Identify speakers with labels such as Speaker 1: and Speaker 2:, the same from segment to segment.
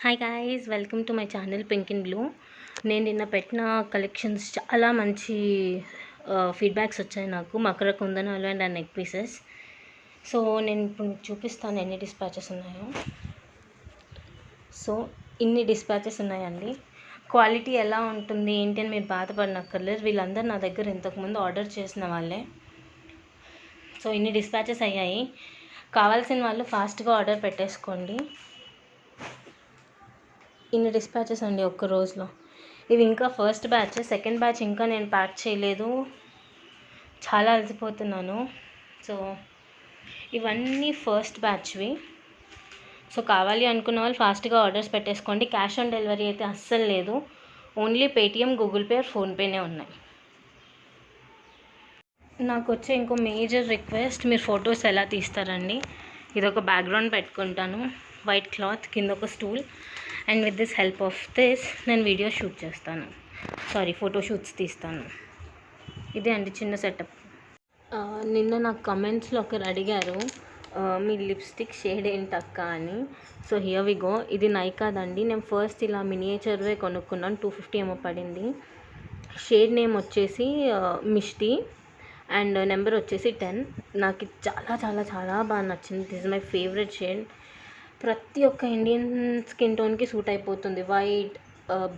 Speaker 1: Hi guys, welcome to my channel pink and blue. నేను నిన్న పెట్టిన కలెక్షన్స్ చాలా మంచి ఫీడ్బ్యాక్స్ వచ్చాయి నాకు. Makar కుందనాలు and neck pieces. So నేను ఇప్పుడు మీకు చూపిస్తాను ఎన్ని డిస్పాచెస్ ఉన్నాయో. సో ఇన్ని డిస్పాచెస్ ఉన్నాయండి. క్వాలిటీ ఎలా ఉంటుంది ఏంటి అని మీరు బాధపడనక్కర్లేదు. వీళ్ళందరూ నా దగ్గర ఇంతకుముందు ఆర్డర్ చేసిన వాళ్ళే. సో ఇన్ని డిస్పాచెస్ అయ్యాయి. కావాల్సిన వాళ్ళు ఫాస్ట్గా ఆర్డర్ పెట్టేసుకోండి. ఇన్ని డిస్పాచెస్ అండి ఒక్క రోజులో. ఇవి ఇంకా ఫస్ట్ బ్యాచ్. సెకండ్ బ్యాచ్ ఇంకా నేను ప్యాక్ చేయలేదు, చాలా అలసిపోతున్నాను. సో ఇవన్నీ ఫస్ట్ బ్యాచ్వి. సో కావాలి అనుకున్న వాళ్ళు ఫాస్ట్గా ఆర్డర్స్ పెట్టేసుకోండి. క్యాష్ ఆన్ డెలివరీ అయితే అస్సలు లేదు. ఓన్లీ పేటిఎం, గూగుల్ పే, ఫోన్పేనే ఉన్నాయి. నాకు వచ్చే ఇంకో మేజర్ రిక్వెస్ట్, మీరు ఫొటోస్ ఎలా తీస్తారండి. ఇది ఒక బ్యాక్గ్రౌండ్ పెట్టుకుంటాను, వైట్ క్లాత్, కింద ఒక stool, and with this help of this నేను వీడియో షూట్ చేస్తాను, ఫోటో షూట్స్ తీస్తాను. ఇదే అండి చిన్న సెటప్. నిన్న నాకు కమెంట్స్లో ఒకరు అడిగారు మీ లిప్స్టిక్ షేడ్ ఏంటి అక్క అని. So here we go. ఇది నైకాదండి. నేను ఫస్ట్ ఇలా మినియేచర్వే కొనుక్కున్నాను, 250 ఏమో పడింది. షేడ్ నేమ్ వచ్చేసి మిష్టి అండ్ నెంబర్ వచ్చేసి 10. నాకు చాలా చాలా చాలా బాగా నచ్చింది. This is my favourite shade. ప్రతి ఒక్క ఇండియన్ స్కిన్ టోన్కి సూట్ అయిపోతుంది. White,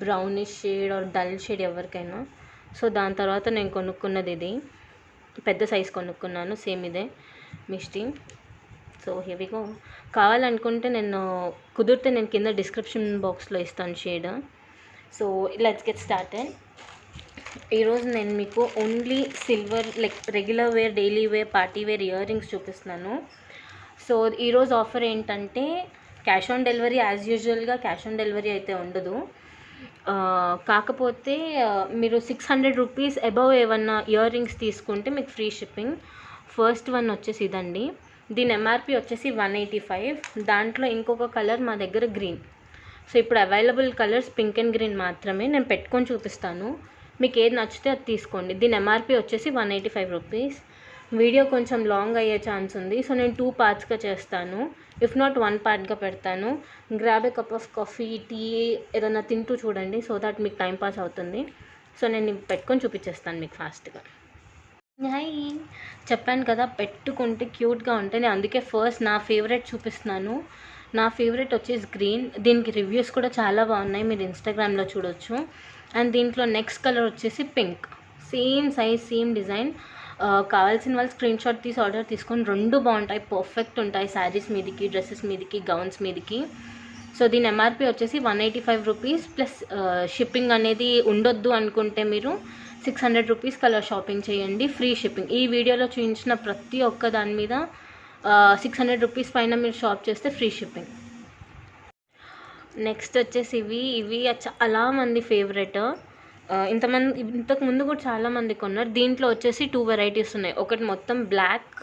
Speaker 1: brownish shade are dull shade ఎవరికైనా. సో దాని తర్వాత నేను కొనుక్కున్నది ఇది, పెద్ద సైజ్ కొనుక్కున్నాను. సేమ్ ఇదే మిస్టీ. సో హెవీగా కావాలనుకుంటే నేను కుదిరితే నేను కింద డిస్క్రిప్షన్ బాక్స్లో ఇస్తాను shade. So let's get started. ఈరోజు నేను మీకు only silver, like regular wear, daily wear, party wear earrings చూపిస్తున్నాను. సో ఈరోజు ఆఫర్ ఏంటంటే క్యాష్ ఆన్ డెలివరీ, యాజ్ యూజువల్గా క్యాష్ ఆన్ డెలివరీ అయితే ఉండదు. కాకపోతే మీరు 600 రూపీస్ అబవ్ ఏమన్నా ఇయర్ రింగ్స్ తీసుకుంటే మీకు ఫ్రీ షిప్పింగ్. ఫస్ట్ వన్ వచ్చేసి ఇదండి. దీని ఎంఆర్పి వచ్చేసి 185. దాంట్లో ఇంకొక కలర్ మా దగ్గర గ్రీన్. సో ఇప్పుడు available colours pink and green మాత్రమే. నేను పెట్టుకొని చూపిస్తాను, మీకు ఏది నచ్చితే అది తీసుకోండి. దీని ఎంఆర్పి వచ్చేసి 185 రూపీస్. వీడియో కొంచెం లాంగ్ అయ్యే ఛాన్స్ ఉంది. సో నేను 2 పార్ట్స్గా చేస్తాను, ఇఫ్ నాట్ 1 పార్ట్గా పెడతాను. Grab a cup of coffee, tea ఏదైనా తింటూ చూడండి, సో దట్ మీకు టైం పాస్ అవుతుంది. సో నేను పెట్టుకొని చూపించేస్తాను మీకు ఫాస్ట్గా. హాయ్, చెప్పాను కదా పెట్టుకుంటే క్యూట్గా ఉంటాయి. నేను అందుకే ఫస్ట్ నా ఫేవరెట్ చూపిస్తున్నాను. నా ఫేవరెట్ వచ్చేసి గ్రీన్. దీనికి రివ్యూస్ కూడా చాలా బాగున్నాయి, మీరు ఇన్స్టాగ్రామ్లో చూడొచ్చు. అండ్ దీంట్లో నెక్స్ట్ కలర్ వచ్చేసి pink. Same size, same design. కావాల్సిన వాళ్ళు స్క్రీన్ షాట్ తీసి ఆర్డర్ తీసుకొని. రెండు బాగుంటాయి, పర్ఫెక్ట్ ఉంటాయి శారీస్ మీదకి, డ్రెస్సెస్ మీదకి, గౌన్స్ మీదకి. సో దీని ఎంఆర్పి వచ్చేసి 185 రూపీస్ ప్లస్ షిప్పింగ్ అనేది ఉండొద్దు అనుకుంటే మీరు 600 రూపీస్ కలర్ షాపింగ్ చేయండి, ఫ్రీ షిప్పింగ్. ఈ వీడియోలో చూపించిన ప్రతి ఒక్క దాని మీద 600 రూపీస్ పైన మీరు షాప్ చేస్తే ఫ్రీ షిప్పింగ్. నెక్స్ట్ వచ్చేసి ఇవి చాలా మంది ఫేవరెట్. ఇంతకు ముందు కూడా చాలామంది కొన్నారు. దీంట్లో వచ్చేసి 2 వెరైటీస్ ఉన్నాయి. ఒకటి మొత్తం బ్లాక్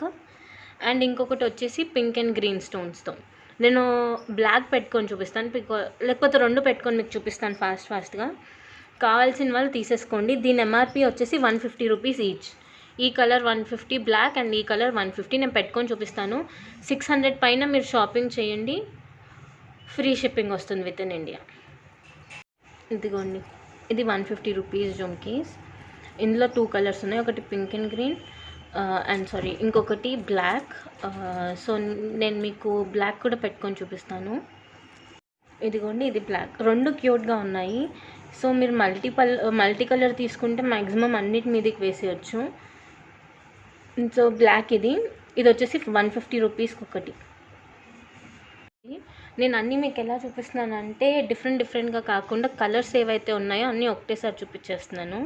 Speaker 1: అండ్ ఇంకొకటి వచ్చేసి పింక్ అండ్ గ్రీన్ స్టోన్స్తో. నేను బ్లాక్ పెట్టుకొని చూపిస్తాను, లేకపోతే 2 పెట్టుకొని మీకు చూపిస్తాను ఫాస్ట్గా. కావాల్సిన వాళ్ళు తీసేసుకోండి. దీని ఎంఆర్పి వచ్చేసి 150 రూపీస్ ఈచ్. ఈ కలర్ 150 బ్లాక్ అండ్ ఈ కలర్ 150. నేను పెట్టుకొని చూపిస్తాను. 600 పైన మీరు షాపింగ్ చేయండి, ఫ్రీ షిప్పింగ్ వస్తుంది విత్ ఇన్ ఇండియా. ఇదిగోండి, ఇది 150 రూపీస్ జుమ్కీస్. ఇందులో 2 కలర్స్ ఉన్నాయి, ఒకటి పింక్ అండ్ గ్రీన్ ఇంకొకటి బ్లాక్. సో నేను మీకు బ్లాక్ కూడా పెట్టుకొని చూపిస్తాను. ఇదిగోండి, ఇది బ్లాక్. 2 క్యూట్గా ఉన్నాయి. సో మీరు మల్టీ కలర్ తీసుకుంటే మ్యాక్సిమం అన్నిటి మీదకి వేసేయచ్చు. సో బ్లాక్ ఇది వచ్చేసి 150 రూపీస్కి ఒకటి. నేను అన్నీ మీకు ఎలా చూపిస్తున్నానంటే డిఫరెంట్గా కాకుండా కలర్స్ ఏవైతే ఉన్నాయో అన్నీ ఒకటేసారి చూపించేస్తున్నాను.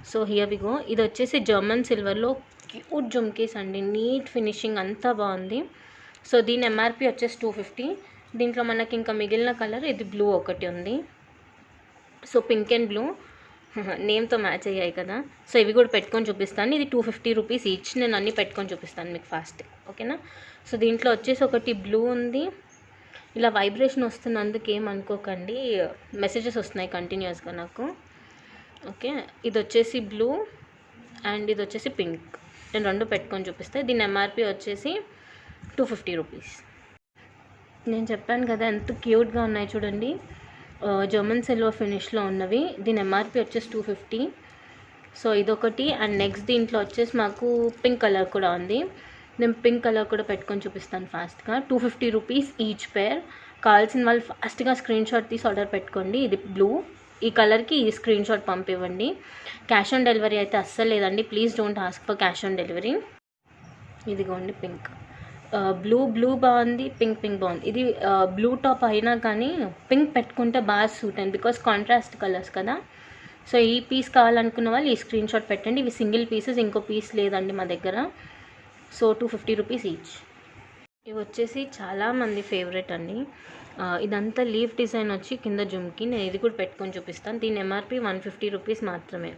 Speaker 1: So here we go. ఇది వచ్చేసి జర్మన్ సిల్వర్లో క్యూట్ జుమ్కీస్ అండి, నీట్ ఫినిషింగ్ అంతా బాగుంది. సో దీని ఎంఆర్పి వచ్చేసి 250. దీంట్లో మనకి ఇంకా మిగిలిన కలర్ ఇది బ్లూ ఒకటి ఉంది. సో పింక్ అండ్ బ్లూ నేమ్తో మ్యాచ్ అయ్యాయి కదా. సో ఇవి కూడా పెట్టుకొని చూపిస్తాను. ఇది 250 రూపీస్ ఈచ్. నేను అన్నీ పెట్టుకొని చూపిస్తాను మీకు ఫాస్ట్, ఓకేనా. సో దీంట్లో వచ్చేసి ఒకటి బ్లూ ఉంది. ఇలా వైబ్రేషన్ వస్తున్నందుకు ఏమనుకోకండి, మెసేజెస్ వస్తున్నాయి కంటిన్యూస్గా నాకు, ఓకే. ఇది వచ్చేసి బ్లూ అండ్ ఇది వచ్చేసి పింక్. నేను 2 పెట్టుకొని చూపిస్తాను. దీని ఎంఆర్పి వచ్చేసి 250 రూపీస్. నేను చెప్పాను కదా ఎంత క్యూట్గా ఉన్నాయి చూడండి. జర్మన్ సిల్వర్ ఫినిష్లో ఉన్నవి. దీని ఎంఆర్పి వచ్చేసి 250. సో ఇదొకటి. అండ్ నెక్స్ట్ దీంట్లో వచ్చేసి మాకు పింక్ కలర్ కూడా ఉంది. నేను పింక్ కలర్ కూడా పెట్టుకొని చూపిస్తాను ఫాస్ట్గా. 250 రూపీస్ ఈచ్ పేర్. కావాల్సిన వాళ్ళు ఫాస్ట్గా స్క్రీన్ షాట్ తీసి ఆర్డర్ పెట్టుకోండి. ఇది బ్లూ, ఈ కలర్కి ఈ స్క్రీన్ షాట్ పంపివ్వండి. క్యాష్ ఆన్ డెలివరీ అయితే అస్సలు లేదండి. Please don't ask for cash on delivery. ఇదిగోండి పింక్, బ్లూ బాగుంది, పింక్ బాగుంది. ఇది బ్లూ టాప్ అయినా కానీ పింక్ పెట్టుకుంటే బాగా సూట్ అయింది, బికాస్ కాంట్రాస్ట్ కలర్స్ కదా. సో ఈ పీస్ కావాలనుకున్న వాళ్ళు ఈ స్క్రీన్ షాట్ పెట్టండి. ఇవి సింగిల్ పీసెస్, ఇంకో పీస్ లేదండి మా దగ్గర. So 250 rupees each. ఇవి వచ్చేసి చాలామంది ఫేవరెట్ అండి. ఇదంతా లీఫ్ డిజైన్ వచ్చి కింద జుమ్కి. నేను ఇది కూడా పెట్టుకొని చూపిస్తాను. దీని ఎంఆర్పి 150 రూపీస్ మాత్రమే.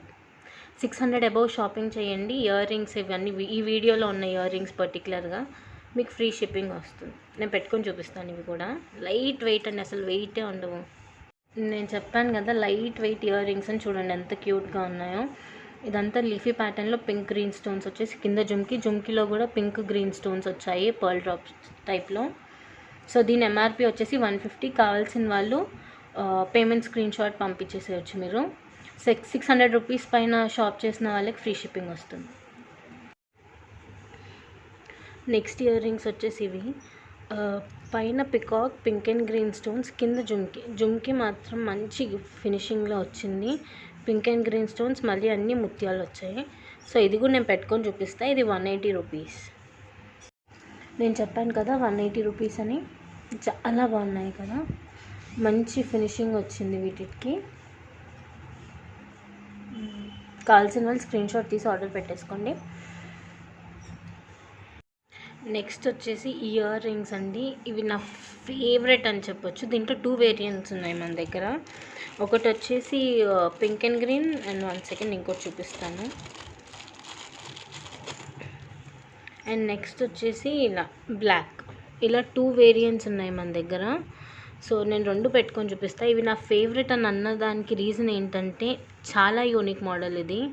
Speaker 1: 600 అబౌవ్ షాపింగ్ చేయండి. ఇయర్ రింగ్స్ ఇవన్నీ ఈ వీడియోలో ఉన్న ఇయర్ రింగ్స్ పర్టికులర్గా మీకు ఫ్రీ షిప్పింగ్ వస్తుంది. నేను పెట్టుకొని చూపిస్తాను. ఇవి కూడా లైట్ వెయిట్ అండి, అసలు వెయిటే ఉండవు. నేను చెప్పాను కదా లైట్ వెయిట్ ఇయర్ రింగ్స్ అని, చూడండి ఎంత క్యూట్గా ఉన్నాయో. ఇదంతా లీఫీ ప్యాటర్న్లో పింక్ గ్రీన్ స్టోన్స్ వచ్చేసి కింద జుమ్కీలో కూడా పింక్ గ్రీన్ స్టోన్స్ వచ్చాయి పర్ల్ డ్రాప్స్ టైప్లో. సో దీని ఎంఆర్పి వచ్చేసి 150. కావాల్సిన వాళ్ళు పేమెంట్ స్క్రీన్ షాట్ పంపించేసేయచ్చు మీరు. 600 రూపీస్ పైన షాప్ చేసిన వాళ్ళకి ఫ్రీ షిప్పింగ్ వస్తుంది. నెక్స్ట్ ఇయర్ రింగ్స్ వచ్చేసి ఇవి పైన peacock pink and green stones, కింద జుమ్కి మాత్రం మంచి ఫినిషింగ్లో వచ్చింది. పింక్ అండ్ గ్రీన్ స్టోన్స్, మళ్ళీ అన్ని ముత్యాలు వచ్చాయి. సో ఇది కూడా నేను పెట్టుకొని చూపిస్తాను. ఇది 180 రూపీస్. నేను చెప్పాను కదా 180 రూపీస్ అని. చాలా బాగున్నాయి కదా, మంచి ఫినిషింగ్ వచ్చింది వీటికి. కావాల్సిన వాళ్ళు స్క్రీన్ షాట్ తీసి ఆర్డర్ పెట్టేసుకోండి. నెక్స్ట్ వచ్చేసి ఇయర్ రింగ్స్ అండి. ఇవి నా ఫేవరెట్ అని చెప్పొచ్చు. దీంట్లో 2 వేరియంట్స్ ఉన్నాయి మన దగ్గర. ఒకటి వచ్చేసి pink and green, and 1 second ఇంకోటి చూపిస్తాను. అండ్ నెక్స్ట్ వచ్చేసి ఇలా బ్లాక్. ఇలా 2 వేరియంట్స్ ఉన్నాయి మన దగ్గర. సో నేను 2 పెట్టుకొని చూపిస్తాను. ఇవి నా ఫేవరెట్ అని అన్నదానికి రీజన్ ఏంటంటే చాలా యూనిక్ మోడల్ ఇది.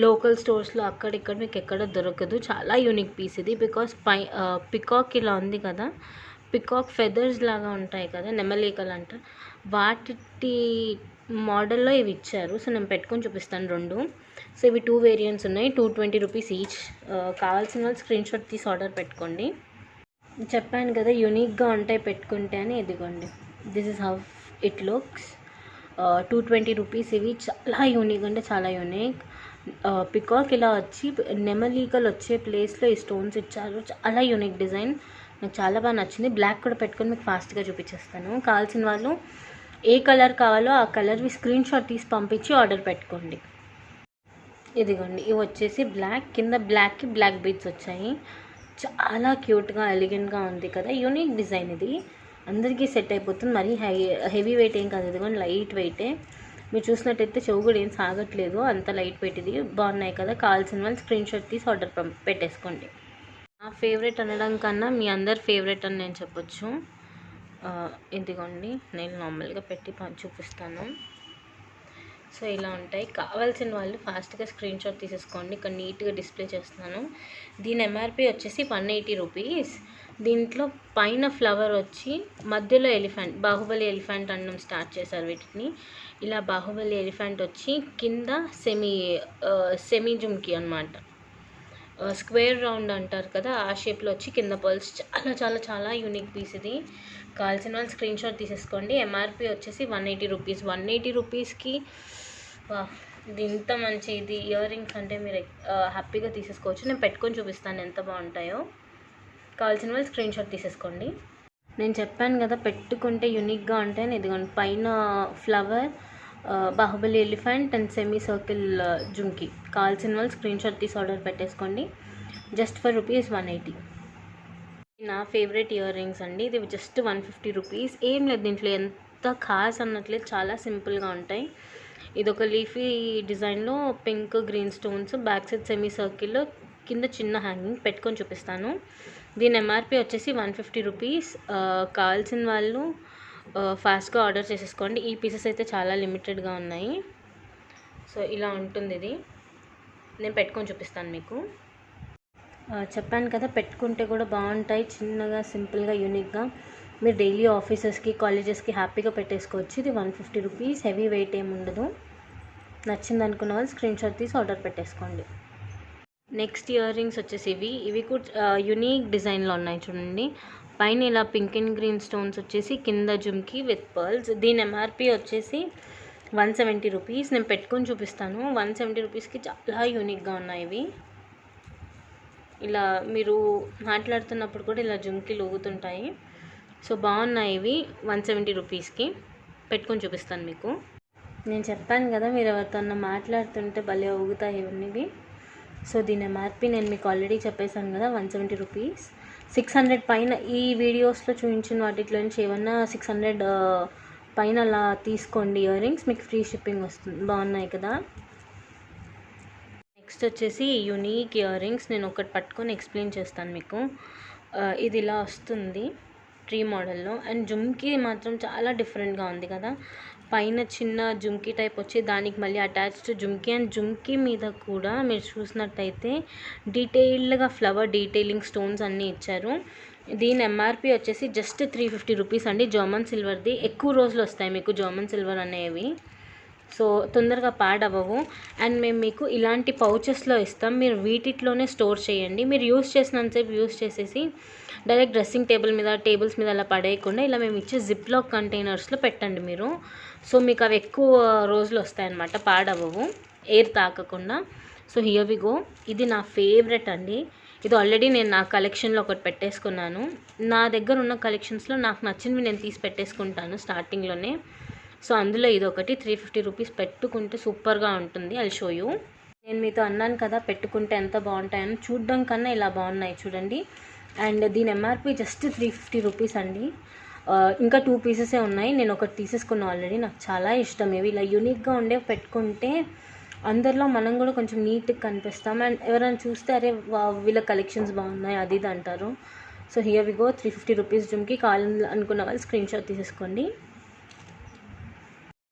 Speaker 1: లోకల్ స్టోర్స్లో అక్కడిక్కడ మీకు ఎక్కడ దొరకదు. చాలా యూనిక్ పీస్ ఇది. బికాస్ పికాక్ ఇలా ఉంది కదా, పికాక్ ఫెదర్స్ లాగా ఉంటాయి కదా, నెమలికలు అంట, వాటి మోడల్లో ఇవి ఇచ్చారు. సో నేను పెట్టుకొని చూపిస్తాను 2. సో ఇవి 2 వేరియంట్స్ ఉన్నాయి. 220 రూపీస్ ఈచ్. కావాల్సిన వాళ్ళు స్క్రీన్ షాట్ తీసి ఆర్డర్ పెట్టుకోండి. చెప్పాను కదా యూనిక్గా ఉంటాయి పెట్టుకుంటే అని. ఇదిగోండి, this is how it looks. 220 rupees. ఇవి చాలా యూనిక్ అంటే చాలా యూనిక్. పికాక్ ఇలా వచ్చి నెమలీకలు వచ్చే ప్లేస్లో ఈ స్టోన్స్ ఇచ్చారు. చాలా యూనిక్ డిజైన్, నాకు చాలా బాగా నచ్చింది. బ్లాక్ కూడా పెట్టుకొని మీకు ఫాస్ట్గా చూపించేస్తాను. కావాల్సిన వాళ్ళు ఏ కలర్ కావాలో ఆ కలర్వి స్క్రీన్ షాట్ తీసి పంపించి ఆర్డర్ పెట్టుకోండి. ఇదిగోండి, ఇవి వచ్చేసి బ్లాక్, కింద బ్లాక్కి బ్లాక్ బీడ్స్ వచ్చాయి. చాలా క్యూట్గా ఎలిగెంట్గా ఉంది కదా, యూనిక్ డిజైన్. ఇది అందరికీ సెట్ అయిపోతుంది. మరీ హెవీ వెయిట్ ఏం కాదు, ఇదిగోండి లైట్ వెయిటే. మీరు చూసినట్టయితే చెవు కూడా ఏం సాగట్లేదు, అంత లైట్ వెయిట్. ఇది బాగున్నాయి కదా. కావాల్సిన వాళ్ళు స్క్రీన్ షాట్ తీసి ఆర్డర్ పెట్టేసుకోండి. నా ఫేవరెట్ అనడం కన్నా మీ అందరి ఫేవరెట్ అని నేను చెప్పొచ్చు. ఇదిగోండి, నేను నార్మల్గా పెట్టి చూపిస్తాను. సో ఇలా ఉంటాయి. కావాల్సిన వాళ్ళు ఫాస్ట్గా స్క్రీన్ షాట్ తీసేసుకోండి. ఇక్కడ నీట్గా డిస్ప్లే చేస్తున్నాను. దీని ఎంఆర్పి వచ్చేసి 180 రూపీస్. దీంట్లో పైన ఫ్లవర్ వచ్చి మధ్యలో ఎలిఫెంట్, బాహుబలి ఎలిఫెంట్ అనడం స్టార్ట్ చేశారు వీటిని. ఇలా బాహుబలి ఎలిఫెంట్ వచ్చి కింద సెమీ జుమ్కి అనమాట, స్క్వేర్ రౌండ్ అంటారు కదా, ఆ షేప్లో వచ్చి కింద పర్ల్స్. చాలా చాలా చాలా యూనిక్ పీస్ ఇది. కావాల్సిన వాళ్ళు స్క్రీన్ షాట్ తీసేసుకోండి. ఎంఆర్పి వచ్చేసి 180 రూపీస్. 180 రూపీస్కి ఇది ఇంత మంచి ఇది ఇయర్ రింగ్స్ అంటే మీరు హ్యాపీగా తీసేసుకోవచ్చు. నేను పెట్టుకొని చూపిస్తాను ఎంత బాగుంటాయో. కావాల్సిన వాళ్ళు స్క్రీన్ షాట్ తీసేసుకోండి. నేను చెప్పాను కదా పెట్టుకుంటే యూనిక్గా ఉంటాయని. ఇదిగోండి, పైన flower, Baahubali elephant and semicircle jhumki. కావాల్సిన వాళ్ళు స్క్రీన్ షాట్ తీసి ఆర్డర్ పెట్టేసుకోండి. Just for ₹180. నా ఫేవరెట్ ఇయర్ రింగ్స్ అండి. ఇది జస్ట్ 150 రూపీస్. ఏం లేదు దీంట్లో, ఎంత ఖాస్ అన్నట్లేదు, చాలా సింపుల్గా ఉంటాయి. ఇది ఒక లీఫీ డిజైన్లో pink green stones, back side semi సర్కిల్లో, కింద చిన్న హ్యాంగింగ్. పెట్టుకొని చూపిస్తాను. దీని ఎంఆర్పి వచ్చేసి 150 రూపీస్. కావాల్సిన వాళ్ళు ఫాస్ట్గా ఆర్డర్ చేసేసుకోండి. ఈ పీసెస్ అయితే చాలా లిమిటెడ్గా ఉన్నాయి. సో ఇలా ఉంటుంది ఇది. నేను పెట్టుకొని చూపిస్తాను మీకు. చెప్పాను కదా పెట్టుకుంటే కూడా బాగుంటాయి, చిన్నగా సింపుల్గా యూనిక్గా. మీరు డైలీ ఆఫీసెస్కి కాలేజెస్కి హ్యాపీగా పెట్టేసుకోవచ్చు. ఇది 150 రూపీస్, హెవీ వెయిట్ ఏమి ఉండదు. నచ్చింది అనుకున్న వాళ్ళు స్క్రీన్ షాట్ తీసి ఆర్డర్ పెట్టేసుకోండి. నెక్స్ట్ ఇయర్ రింగ్స్ వచ్చేసి ఇవి కూడా యునీక్ డిజైన్లో ఉన్నాయి చూడండి. పైన ఇలా పింక్ అండ్ గ్రీన్ స్టోన్స్ వచ్చేసి కింద జుమ్కి విత్ పర్ల్స్. దీని ఎంఆర్పి వచ్చేసి 170 రూపీస్. నేను పెట్టుకొని చూపిస్తాను. 170 రూపీస్కి చాలా యూనిక్గా ఉన్నాయి ఇవి. ఇలా మీరు మాట్లాడుతున్నప్పుడు కూడా ఇలా జుమ్కి ఊగుతుంటాయి. సో బాగున్నాయి ఇవి 170 రూపీస్కి. పెట్టుకొని చూపిస్తాను మీకు. నేను చెప్పాను కదా, మీరు ఎవరితో మాట్లాడుతుంటే భలే ఊగుతాయి ఇవన్నీ. సో దీని ఎంఆర్పి నేను మీకు ఆల్రెడీ చెప్పేశాను కదా, 170 రూపీస్. 600 పైన ఈ వీడియోస్లో చూపించిన వాటిలో నుంచి ఏమన్నా 600 పైన అలా తీసుకోండి ఇయర్ రింగ్స్, మీకు ఫ్రీ షిప్పింగ్ వస్తుంది. బాగున్నాయి కదా. నెక్స్ట్ వచ్చేసి యునీక్ ఇయర్ రింగ్స్. నేను ఒకటి పట్టుకొని ఎక్స్ప్లెయిన్ చేస్తాను మీకు. ఇది ఇలా వస్తుంది ట్రీ మోడల్లో, అండ్ జుమ్కి మాత్రం చాలా డిఫరెంట్గా ఉంది కదా. పైన చిన్న జుమ్కీ టైప్ వచ్చి దానికి మళ్ళీ అటాచ్డ్ జుమ్కీ, అండ్ జుమ్కీ మీద కూడా మీరు చూసినట్టయితే డీటెయిల్డ్గా ఫ్లవర్ డీటెయిలింగ్ స్టోన్స్ అన్నీ ఇచ్చారు. దీని ఎంఆర్పి వచ్చేసి జస్ట్ 350 రూపీస్ అండి. జర్మన్ సిల్వర్ది. ఎక్కువ రోజులు వస్తాయి మీకు జర్మన్ సిల్వర్ అనేవి, సో తొందరగా పాడవవు. అండ్ మేము మీకు ఇలాంటి పౌచెస్లో ఇస్తాం. మీరు వీటిలోనే స్టోర్ చేయండి. మీరు యూస్ చేసినంతసేపు యూస్ చేసేసి డైరెక్ట్ డ్రెస్సింగ్ టేబుల్స్ మీద అలా పడేయకుండా ఇలా మేము ఇచ్చే జిప్ లాక్ కంటైనర్స్లో పెట్టండి మీరు. సో మీకు అవి ఎక్కువ రోజులు వస్తాయన్నమాట, పాడవవు, ఎయిర్ తాకకుండా. So here we go. ఇది నా ఫేవరెట్ అండి. ఇది ఆల్రెడీ నేను నా కలెక్షన్లో ఒకటి పెట్టేసుకున్నాను. నా దగ్గర ఉన్న కలెక్షన్స్లో నాకు నచ్చినవి నేను తీసి పెట్టేసుకుంటాను స్టార్టింగ్లోనే. సో అందులో ఇది ఒకటి 350 రూపీస్. పెట్టుకుంటే సూపర్గా ఉంటుంది. I'll show you. నేను మీతో అన్నాను కదా పెట్టుకుంటే ఎంత బాగుంటాయని. చూడడం కన్నా ఇలా బాగున్నాయి చూడండి. అండ్ దీని ఎంఆర్పి జస్ట్ 350 రూపీస్ అండి. ఇంకా 2 పీసెసే ఉన్నాయి. నేను ఒకటి తీసేసుకున్నాను ఆల్రెడీ. నాకు చాలా ఇష్టం ఇవి. ఇలా యూనిక్గా ఉండే పెట్టుకుంటే అందరిలో మనం కూడా కొంచెం నీట్గా కనిపిస్తాం. అండ్ ఎవరైనా చూస్తే అరే వీళ్ళ కలెక్షన్స్ బాగున్నాయి అది ఇది అంటారు. So here we go. 350 rupees jhumki. కావాలని అనుకున్న వాళ్ళు స్క్రీన్ షాట్ తీసేసుకోండి.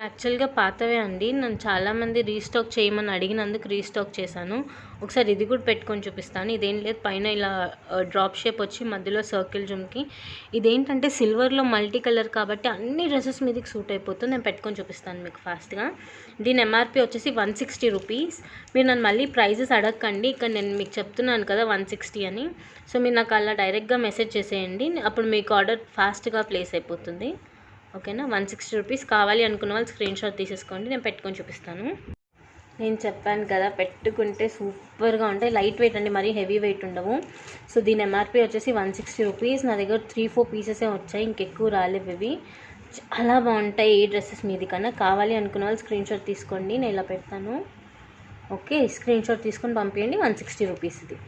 Speaker 1: యాక్చువల్గా పాతవే అండి. నన్ను చాలామంది రీస్టాక్ చేయమని అడిగినందుకు రీస్టాక్ చేశాను. ఒకసారి ఇది కూడా పెట్టుకొని చూపిస్తాను. ఇదేం లేదు, పైన ఇలా డ్రాప్ షేప్ వచ్చి మధ్యలో సర్కిల్ జుమ్కి. ఇదేంటంటే సిల్వర్లో మల్టీ కలర్ కాబట్టి అన్ని డ్రెస్సెస్ మీదకి సూట్ అయిపోతుంది. నేను పెట్టుకొని చూపిస్తాను మీకు ఫాస్ట్గా. దీని ఎంఆర్పి వచ్చేసి 160 రూపీస్. మీరు నన్ను మళ్ళీ ప్రైజెస్ అడగకండి, ఇక్కడ నేను మీకు చెప్తున్నాను కదా 160 అని. సో మీరు నాకు అలా డైరెక్ట్గా మెసేజ్ చేసేయండి, అప్పుడు మీకు ఆర్డర్ ఫాస్ట్గా ప్లేస్ అయిపోతుంది. ఓకేనా. 160 రూపీస్. కావాలి అనుకున్న వాళ్ళు స్క్రీన్ షాట్ తీసేసుకోండి. నేను పెట్టుకొని చూపిస్తాను. నేను చెప్పాను కదా పెట్టుకుంటే సూపర్గా ఉంటాయి. లైట్ వెయిట్ అండి, మరీ హెవీ వెయిట్ ఉండవు. సో దీని ఎంఆర్పి వచ్చేసి 160 రూపీస్. నా దగ్గర 3-4 పీసెసే వచ్చాయి, ఇంకెక్కువ రాలేవు ఇవి. చాలా బాగుంటాయి ఈ డ్రెస్సెస్ మీది కన్నా. కావాలి అనుకున్న వాళ్ళు స్క్రీన్ షాట్ తీసుకోండి, నేను ఇలా పెడతాను. ఓకే, స్క్రీన్ షాట్ తీసుకొని పంపించండి. 160 రూపీస్ ఇది.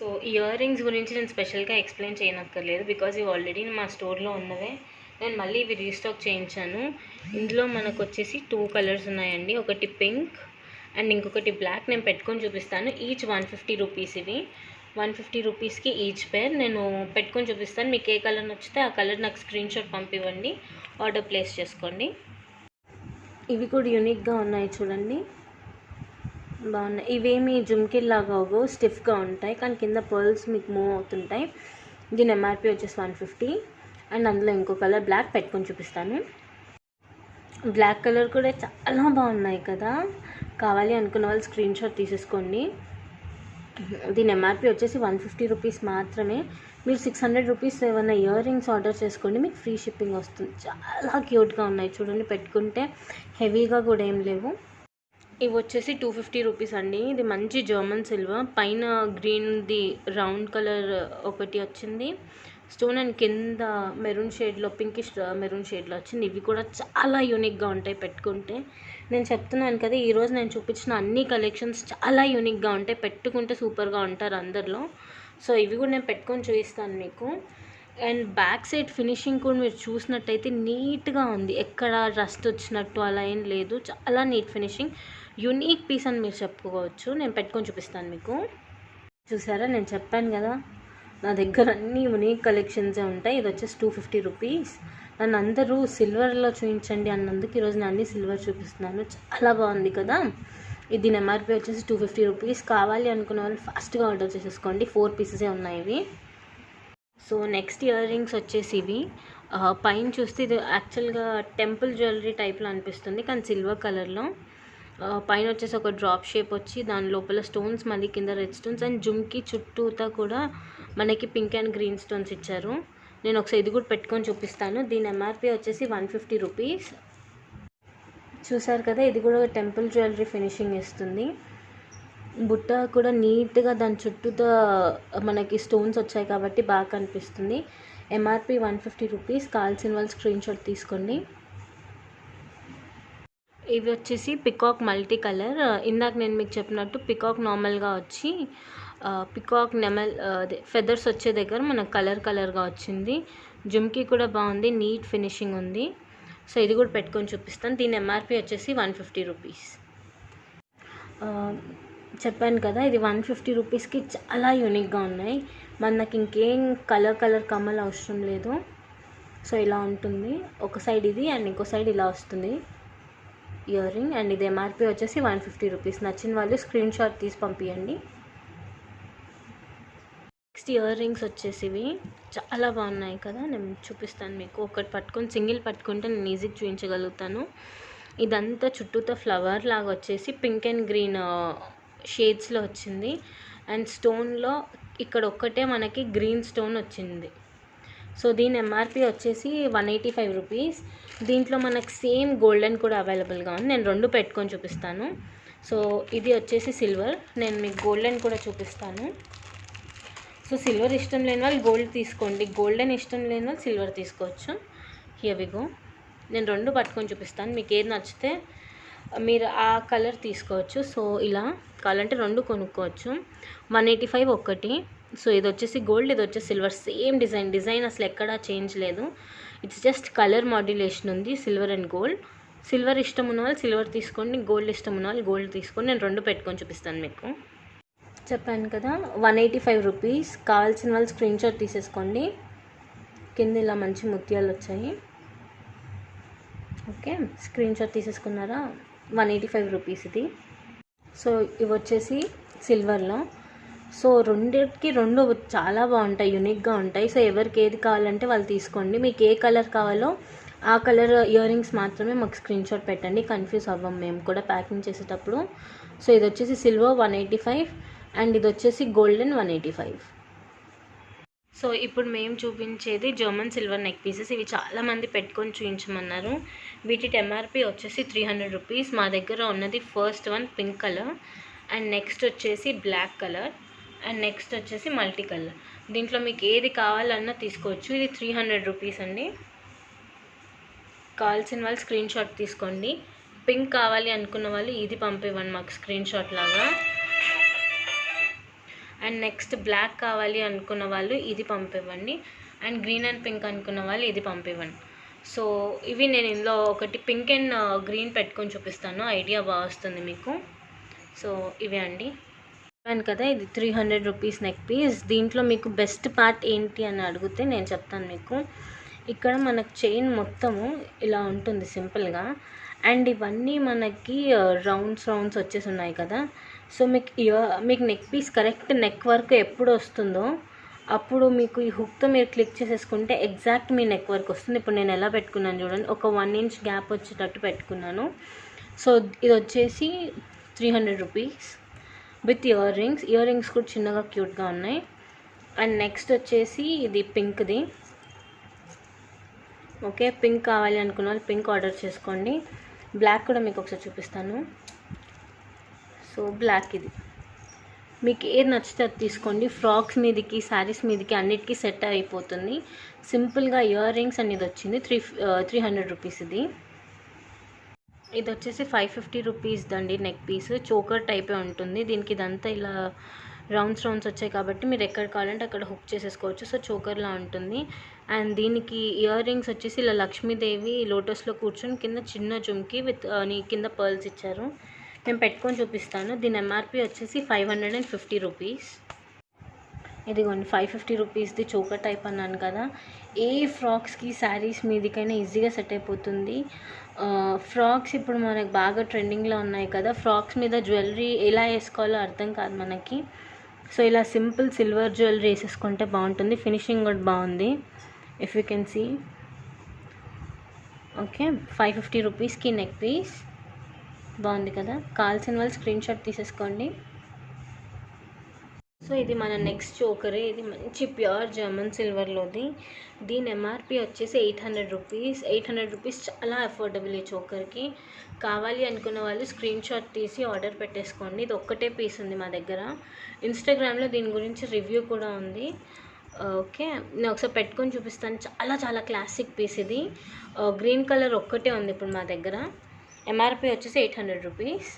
Speaker 1: సో ఇయర్ రింగ్స్ గురించి నేను స్పెషల్గా ఎక్స్ప్లెయిన్ చేయనక్కర్లేదు, బికాజ్ ఇవి ఆల్రెడీ మా స్టోర్లో ఉన్నవే. నేను మళ్ళీ ఇవి రీస్టాక్ చేయించాను. ఇందులో మనకు వచ్చేసి 2 కలర్స్ ఉన్నాయండి. ఒకటి పింక్ అండ్ ఇంకొకటి బ్లాక్. నేను పెట్టుకొని చూపిస్తాను. ఈచ్ 150 రూపీస్ ఇవి. 150 రూపీస్కి ఈచ్ పేర్. నేను పెట్టుకొని చూపిస్తాను. మీకు ఏ కలర్ నచ్చితే ఆ కలర్ నాకు స్క్రీన్ షాట్ పంపివ్వండి, ఆర్డర్ ప్లేస్ చేసుకోండి. ఇవి కూడా యూనిక్గా ఉన్నాయి చూడండి, బాగున్నాయి. ఇవేమి జుమ్కిల్లాగా అవ్వవు, స్టిఫ్గా ఉంటాయి, కానీ కింద పర్ల్స్ మీకు మూవ్ అవుతుంటాయి. దీని ఎంఆర్పి వచ్చేసి 150. అండ్ అందులో ఇంకో కలర్ బ్లాక్. పెట్టుకొని చూపిస్తాను. బ్లాక్ కలర్ కూడా చాలా బాగున్నాయి కదా. కావాలి అనుకున్న వాళ్ళు స్క్రీన్ షాట్ తీసేసుకోండి. దీని ఎంఆర్పి వచ్చేసి 150 రూపీస్ మాత్రమే. మీరు 600 రూపీస్ ఏమన్నా ఇయర్ రింగ్స్ ఆర్డర్ చేసుకోండి, మీకు ఫ్రీ షిప్పింగ్ వస్తుంది. చాలా క్యూట్గా ఉన్నాయి చూడండి. పెట్టుకుంటే హెవీగా కూడా ఏం లేవు. ఇవి వచ్చేసి 250 రూపీస్ అండి. ఇది మంచి జర్మన్ సిల్వర్. పైన గ్రీన్ది రౌండ్ కలర్ ఒకటి వచ్చింది స్టోన్, అండ్ కింద మెరూన్ షేడ్లో, పింకిష్ మెరూన్ షేడ్లో వచ్చింది. ఇవి కూడా చాలా యూనిక్గా ఉంటాయి పెట్టుకుంటే. నేను చెప్తున్నాను కదా, ఈరోజు నేను చూపించిన అన్ని కలెక్షన్స్ చాలా యూనిక్గా ఉంటాయి. పెట్టుకుంటే సూపర్గా ఉంటారు అందరిలో. సో ఇవి కూడా నేను పెట్టుకొని చూపిస్తాను మీకు. అండ్ బ్యాక్ సైడ్ ఫినిషింగ్ కూడా మీరు చూసినట్టయితే నీట్గా ఉంది, ఎక్కడ రస్ట్ వచ్చినట్టు అలా ఏం లేదు. చాలా నీట్ ఫినిషింగ్, యూనిక్ పీస్ అని మీరు చెప్పుకోవచ్చు. నేను పెట్టుకొని చూపిస్తాను మీకు. చూసారా, నేను చెప్పాను కదా నా దగ్గర అన్ని యూనిక్ కలెక్షన్సే ఉంటాయి. ఇది వచ్చేసి 250 రూపీస్. నన్ను అందరూ సిల్వర్లో చూపించండి అన్నందుకు ఈరోజు నేను అన్ని సిల్వర్ చూపిస్తున్నాను. చాలా బాగుంది కదా. ఇది దీని ఎంఆర్పి వచ్చేసి 250 రూపీస్. కావాలి అనుకున్న వాళ్ళు ఫాస్ట్గా ఆర్డర్ చేసేసుకోండి. 4 పీసెసే ఉన్నాయి ఇవి. సో నెక్స్ట్ ఇయర్ రింగ్స్ వచ్చేసి ఇవి పైన చూస్తే ఇది యాక్చువల్గా టెంపుల్ జ్యువెలరీ టైప్లో అనిపిస్తుంది, కానీ సిల్వర్ కలర్లో. పైన వచ్చేసి ఒక డ్రాప్ షేప్ వచ్చి దాని లోపల స్టోన్స్, మళ్ళీ కింద రెడ్ స్టోన్స్, అండ్ జుమ్కి చుట్టూతా కూడా మనకి పింక్ అండ్ గ్రీన్ స్టోన్స్ ఇచ్చారు. నేను ఒకసారి ఇది కూడా పెట్టుకొని చూపిస్తాను. దీని ఎంఆర్పి వచ్చేసి 150 రూపీస్. చూసారు కదా, ఇది కూడా టెంపుల్ జ్యువెలరీ ఫినిషింగ్ ఇస్తుంది. బుట్ట కూడా నీట్గా దాని చుట్టూతో మనకి స్టోన్స్ వచ్చాయి కాబట్టి బాగా కనిపిస్తుంది. MRP 150 rupees. కావాల్సిన వాళ్ళు స్క్రీన్ షాట్ తీసుకోండి. ఇవి వచ్చేసి పికాక్ మల్టీ కలర్. ఇందాక నేను మీకు చెప్పినట్టు పికాక్ నార్మల్గా వచ్చి పికాక్ నెమల్ అదే ఫెదర్స్ వచ్చే దగ్గర మనకు కలర్గా వచ్చింది. జుమ్కి కూడా బాగుంది, నీట్ ఫినిషింగ్ ఉంది. సో ఇది కూడా పెట్టుకొని చూపిస్తాను. దీని ఎంఆర్పి వచ్చేసి 150 రూపీస్. చెప్పాను కదా, ఇది 150 రూపీస్కి చాలా యూనిక్గా ఉన్నాయి. మనకి ఇంకేం కలర్ కమ్మలు అవసరం లేదు. సో ఇలా ఉంటుంది. ఒక సైడ్ ఇది అండ్ ఇంకో సైడ్ ఇలా వస్తుంది ఇయర్ రింగ్. అండ్ ఇది ఎంఆర్పి వచ్చేసి 150 రూపీస్. నచ్చిన వాళ్ళు స్క్రీన్ షాట్ తీసి పంపించండి. నెక్స్ట్ ఇయర్ రింగ్స్ వచ్చేసి ఇవి చాలా బాగున్నాయి కదా, నేను చూపిస్తాను మీకు. ఒకటి పట్టుకొని సింగిల్ పట్టుకుంటే నేను ఈజీగా చూపించగలుగుతాను. ఇదంతా చుట్టూతో ఫ్లవర్ లాగా వచ్చేసి పింక్ అండ్ గ్రీన్ షేడ్స్లో వచ్చింది. అండ్ స్టోన్లో ఇక్కడ ఒక్కటే మనకి గ్రీన్ స్టోన్ వచ్చింది. సో దీని ఎంఆర్పి వచ్చేసి 185 రూపీస్. దీంట్లో మనకు సేమ్ గోల్డెన్ కూడా అవైలబుల్గా ఉంది. నేను రెండు పెట్టుకొని చూపిస్తాను. సో ఇది వచ్చేసి సిల్వర్. నేను మీకు గోల్డెన్ కూడా చూపిస్తాను. సో సిల్వర్ ఇష్టం లేని వాళ్ళు గోల్డ్ తీసుకోండి, గోల్డెన్ ఇష్టం లేని వాళ్ళు సిల్వర్ తీసుకోవచ్చు. Here we go. నేను రెండు పట్టుకొని చూపిస్తాను. మీకు ఏది నచ్చితే మీరు ఆ కలర్ తీసుకోవచ్చు. సో ఇలా కావాలంటే రెండు కొనుక్కోవచ్చు. 185 ఒకటి. సో ఇది వచ్చేసి గోల్డ్, ఇది వచ్చేసి సిల్వర్. సేమ్ డిజైన్ అసలు ఎక్కడా చేంజ్ లేదు. ఇట్స్ జస్ట్ కలర్ మాడ్యులేషన్ ఉంది, సిల్వర్ అండ్ గోల్డ్. సిల్వర్ ఇష్టం ఉన్న వాళ్ళు సిల్వర్ తీసుకోండి, గోల్డ్ ఇష్టం ఉన్న వాళ్ళు గోల్డ్ తీసుకోండి. నేను రెండు పెట్టుకొని చూపిస్తాను మీకు. చెప్పాను కదా, 185 రూపీస్. కావాల్సిన వాళ్ళు స్క్రీన్ షాట్ తీసేసుకోండి. కింద ఇలా మంచి ముత్యాలు వచ్చాయి. ఓకే, స్క్రీన్ షాట్ తీసేసుకున్నారా? 185 రూపీస్ ఇది. సో ఇవి వచ్చేసి సిల్వర్లో. సో రెండిటికి రెండు చాలా బాగుంటాయి, యూనిక్గా ఉంటాయి. సో ఎవరికి ఏది కావాలంటే వాళ్ళు తీసుకోండి. మీకు ఏ కలర్ కావాలో ఆ కలర్ ఇయర్ రింగ్స్ మాత్రమే మాకు స్క్రీన్ షాట్ పెట్టండి, కన్ఫ్యూజ్ అవ్వం మేము కూడా ప్యాకింగ్ చేసేటప్పుడు. సో ఇది వచ్చేసి సిల్వర్ 185 అండ్ ఇది వచ్చేసి గోల్డెన్ 185. సో ఇప్పుడు మేము చూపించేది జర్మన్ సిల్వర్ నెక్ పీసెస్. ఇవి చాలామంది పెట్టుకొని చూపించమన్నారు. వీటి ఎంఆర్పి వచ్చేసి 300 రూపీస్. మా దగ్గర ఉన్నది first one pink colour, and next వచ్చేసి బ్లాక్ కలర్, అండ్ నెక్స్ట్ వచ్చేసి మల్టీ కలర్. దీంట్లో మీకు ఏది కావాలన్నా తీసుకోవచ్చు. ఇది 300 రూపీస్ అండి. కావాల్సిన వాళ్ళు స్క్రీన్ షాట్ తీసుకోండి. పింక్ కావాలి అనుకున్న వాళ్ళు ఇది పంపివ్వండి మాకు స్క్రీన్ షాట్ లాగా. అండ్ నెక్స్ట్ బ్లాక్ కావాలి అనుకున్న వాళ్ళు ఇది పంపివ్వండి. అండ్ గ్రీన్ అండ్ పింక్ అనుకున్న వాళ్ళు ఇది పంపివ్వండి. సో ఇవి నేను ఇందులో ఒకటి పింక్ అండ్ గ్రీన్ పెట్టుకొని చూపిస్తాను, ఐడియా బాగా వస్తుంది మీకు. సో ఇవే అండి. చెప్పాను కదా, ఇది 300 రూపీస్ నెక్ పీస్. దీంట్లో మీకు బెస్ట్ పార్ట్ ఏంటి అని అడిగితే నేను చెప్తాను మీకు. ఇక్కడ మనకు చైన్ మొత్తము ఇలా ఉంటుంది సింపుల్గా, అండ్ ఇవన్నీ మనకి రౌండ్స్ వచ్చేసి ఉన్నాయి కదా. సో మీకు neck piece correct neck work ఎప్పుడు వస్తుందో అప్పుడు మీకు ఈ హుక్తో మీరు క్లిక్ చేసేసుకుంటే ఎగ్జాక్ట్ మీ నెక్ వర్క్ వస్తుంది. ఇప్పుడు నేను ఎలా పెట్టుకున్నాను చూడండి, ఒక 1 ఇంచ్ గ్యాప్ వచ్చేటట్టు పెట్టుకున్నాను. సో ఇది వచ్చేసి 300 రూపీస్ విత్ ఇయర్ రింగ్స్ కూడా చిన్నగా క్యూట్గా ఉన్నాయి. అండ్ నెక్స్ట్ వచ్చేసి ఇది పింక్ది. ఓకే, పింక్ కావాలి అనుకున్న వాళ్ళు పింక్ ఆర్డర్ చేసుకోండి. బ్లాక్ కూడా మీకు ఒకసారి చూపిస్తాను. సో బ్లాక్ ఇది మీకు ఏది నచ్చితే అది తీసుకోండి. ఫ్రాక్స్ మీదకి, శారీస్ మీదకి అన్నిటికీ సెట్ అయిపోతుంది. సింపుల్గా ఇయర్ రింగ్స్ అనేది వచ్చింది. 300 రూపీస్ ఇది. ఇది వచ్చేసి 550 రూపీస్ దండి నెక్ పీస్. చోకర్ టైపే ఉంటుంది. దీనికి ఇదంతా ఇలా రౌండ్స్ వచ్చాయి కాబట్టి మీరు ఎక్కడ కావాలంటే అక్కడ హుక్ చేసేసుకోవచ్చు. సో చోకర్లా ఉంటుంది. అండ్ దీనికి ఇయర్ రింగ్స్ వచ్చేసి ఇలా లక్ష్మీదేవి లోటస్లో కూర్చొని కింద చిన్న జుమ్కి విత్ కింద పర్ల్స్ ఇచ్చారు. నేను పెట్టుకొని చూపిస్తాను. దీని ఎంఆర్పి వచ్చేసి 550 రూపీస్. ఇదిగోండి 550 రూపీస్ది చోకర్ టైప్ అన్నాను కదా. ఏ ఫ్రాక్స్కి, శారీస్ మీదకైనా ఈజీగా సెట్ అయిపోతుంది. ఫ్రాక్స్ ఇప్పుడు మనకు బాగా ట్రెండింగ్లో ఉన్నాయి కదా. ఫ్రాక్స్ మీద జ్యువెలరీ ఎలా వేసుకోవాలో అర్థం కాదు మనకి. సో ఇలా సింపుల్ సిల్వర్ జ్యువెలరీ వేసేసుకుంటే బాగుంటుంది. ఫినిషింగ్ కూడా బాగుంది. If you can see okay, 550 రూపీస్కి నెక్ పీస్. బాగుంది కదా, కావాల్సిన వాళ్ళు స్క్రీన్ షాట్ తీసేసుకోండి. సో ఇది మన నెక్స్ట్ చోకరే. ఇది మంచి ప్యూర్ జర్మన్ సిల్వర్లోది. దీని ఎంఆర్పి వచ్చేసి 800 రూపీస్. 800 రూపీస్ చాలా అఫోర్డబుల్ ఈ చోకర్కి. కావాలి అనుకున్న వాళ్ళు స్క్రీన్ షాట్ తీసి ఆర్డర్ పెట్టేసుకోండి. ఇది ఒక్కటే పీస్ ఉంది మా దగ్గర. ఇన్స్టాగ్రామ్లో దీని గురించి రివ్యూ కూడా ఉంది. ఓకే, నేను ఒకసారి పెట్టుకొని చూపిస్తాను. చాలా చాలా క్లాసిక్ పీస్ ఇది. గ్రీన్ కలర్ ఒక్కటే ఉంది ఇప్పుడు మా దగ్గర. ఎంఆర్పి వచ్చేసి 800 రూపీస్.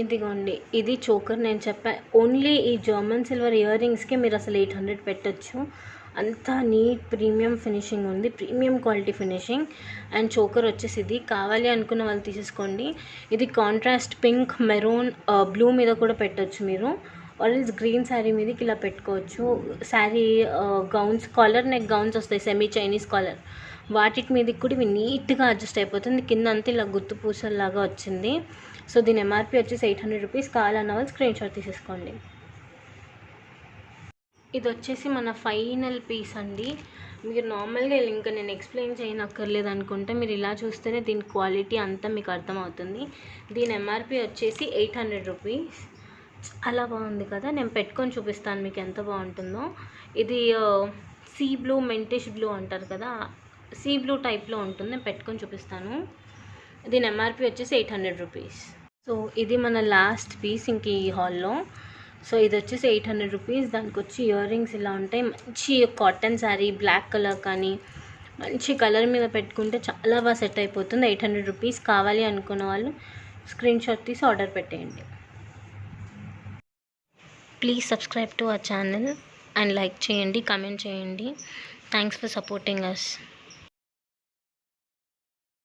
Speaker 1: ఇదిగోండి, ఇది చోకర్. నేను చెప్పా ఓన్లీ ఈ జర్మన్ సిల్వర్ ఇయర్ రింగ్స్కే మీరు అసలు 800 పెట్టచ్చు. అంత నీట్ ప్రీమియం ఫినిషింగ్ ఉంది, premium quality finishing. And choker వచ్చేసి ఇది కావాలి అనుకున్న వాళ్ళు తీసేసుకోండి. ఇది కాంట్రాస్ట్ పింక్, మెరూన్, బ్లూ మీద కూడా పెట్టచ్చు మీరు. ఆరెంజ్ గ్రీన్ శారీ మీదకి ఇలా పెట్టుకోవచ్చు. Sari gowns, collar neck gowns వస్తాయి సెమీ చైనీస్ కాలర్, వాటి మీదకి కూడా ఇవి నీట్గా అడ్జస్ట్ అయిపోతుంది. కింద అంతా ఇలా గుత్తు పూసల్లాగా వచ్చింది. సో దీని ఎంఆర్పి వచ్చేసి 800 రూపీస్. కావాలన్న వాళ్ళు స్క్రీన్ షాట్ తీసేసుకోండి. ఇది వచ్చేసి మన ఫైనల్ పీస్ అండి. మీరు నార్మల్గా ఇంకా నేను ఎక్స్ప్లెయిన్ చేయనక్కర్లేదు అనుకుంటే మీరు ఇలా చూస్తేనే దీని క్వాలిటీ అంతా మీకు అర్థమవుతుంది. దీని ఎంఆర్పి వచ్చేసి 800 రూపీస్. చాలా బాగుంది కదా, నేను పెట్టుకొని చూపిస్తాను మీకు ఎంత బాగుంటుందో. ఇది సీ బ్లూ, మెంటిష్ బ్లూ అంటారు కదా, సీ బ్లూ టైప్లో ఉంటుంది. నేను పెట్టుకొని చూపిస్తాను. దీని ఎంఆర్పి వచ్చేసి 800 రూపీస్. సో ఇది మన లాస్ట్ పీస్ ఇంక ఈ హాల్లో. సో ఇది వచ్చేసి 800 రూపీస్. దానికి వచ్చి ఇయర్ రింగ్స్ ఇలా ఉంటాయి. మంచి కాటన్ శారీ, బ్లాక్ కలర్ కానీ మంచి కలర్ మీద పెట్టుకుంటే చాలా బాగా సెట్ అయిపోతుంది. 800 రూపీస్. కావాలి అనుకున్న వాళ్ళు స్క్రీన్ షాట్ తీసి ఆర్డర్ పెట్టేయండి. Please subscribe to our channel and like చేయండి, కమెంట్ చేయండి. Thanks for supporting us.